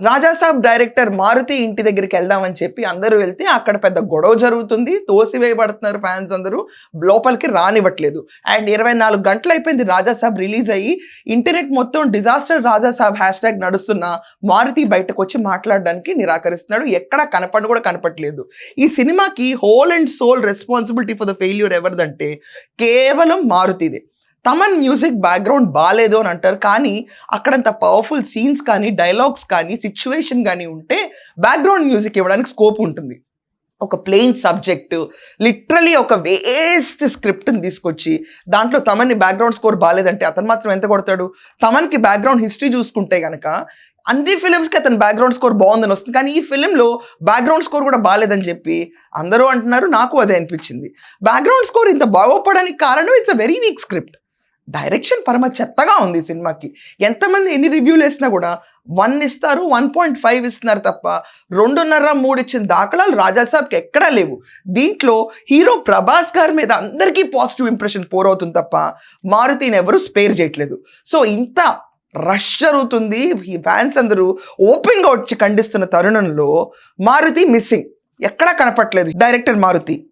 Raja Saab director Maruti ఇంటి దగ్గరికి వెళ్దామని చెప్పి అందరూ వెళ్తే అక్కడ పెద్ద గొడవ జరుగుతుంది, తోసివేయబడుతున్నారు ఫ్యాన్స్ అందరూ, లోపలికి రానివ్వట్లేదు. అండ్ 24 గంటలు అయిపోయింది రాజాసాబ్ రిలీజ్ అయ్యి, ఇంటర్నెట్ మొత్తం డిజాస్టర్ రాజాసాబ్ హ్యాష్ ట్యాగ్ నడుస్తున్న మారుతి బయటకు వచ్చి మాట్లాడడానికి నిరాకరిస్తున్నాడు. ఎక్కడ కూడా కనపట్లేదు. ఈ సినిమాకి whole and soul responsibility for the failure ఎవరిదంటే కేవలం మారుతిదే. తమన్ మ్యూజిక్ బ్యాక్గ్రౌండ్ బాగాలేదు అని అంటారు, కానీ అక్కడంత పవర్ఫుల్ సీన్స్ కానీ, డైలాగ్స్ కానీ, సిచ్యువేషన్ కానీ ఉంటే బ్యాక్గ్రౌండ్ మ్యూజిక్ ఇవ్వడానికి స్కోప్ ఉంటుంది. ఒక ప్లెయిన్ సబ్జెక్ట్, లిటరలీ ఒక వేస్ట్ స్క్రిప్ట్ని తీసుకొచ్చి దాంట్లో తమన్ని బ్యాక్గ్రౌండ్ స్కోర్ బాగాలేదంటే అతను మాత్రం ఎంత కొడతాడు? తమన్కి బ్యాక్గ్రౌండ్ హిస్టరీ చూసుకుంటే కనుక అన్ని ఫిలిమ్స్కి అతను బ్యాక్గ్రౌండ్ స్కోర్ బాగుందని వస్తుంది, కానీ ఈ ఫిలింలో బ్యాక్గ్రౌండ్ స్కోర్ కూడా బాగాలేదని చెప్పి అందరూ అంటున్నారు. నాకు అదే అనిపించింది. బ్యాక్గ్రౌండ్ స్కోర్ ఇంత బాగోపడానికి కారణం it's a very weak script. Direction పరమ చెత్తగా ఉంది సినిమాకి. ఎంతమంది ఎన్ని రివ్యూలు వేసినా కూడా 1 ఇస్తారు, 1.5 ఇస్తున్నారు తప్ప 2.5, 3 ఇచ్చిన దాఖలాలు రాజాసాబ్కి ఎక్కడా లేవు. దీంట్లో హీరో ప్రభాస్ గారి మీద అందరికీ పాజిటివ్ ఇంప్రెషన్ పోరవుతుంది తప్ప మారుతిని ఎవరు స్పేర్ చేయట్లేదు. సో ఇంత రష్ జరుగుతుంది, ఈ ఫ్యాన్స్ అందరూ ఓపెన్గా వచ్చి ఖండిస్తున్న తరుణంలో మారుతి మిస్సింగ్, ఎక్కడా కనపట్లేదు డైరెక్టర్ మారుతి.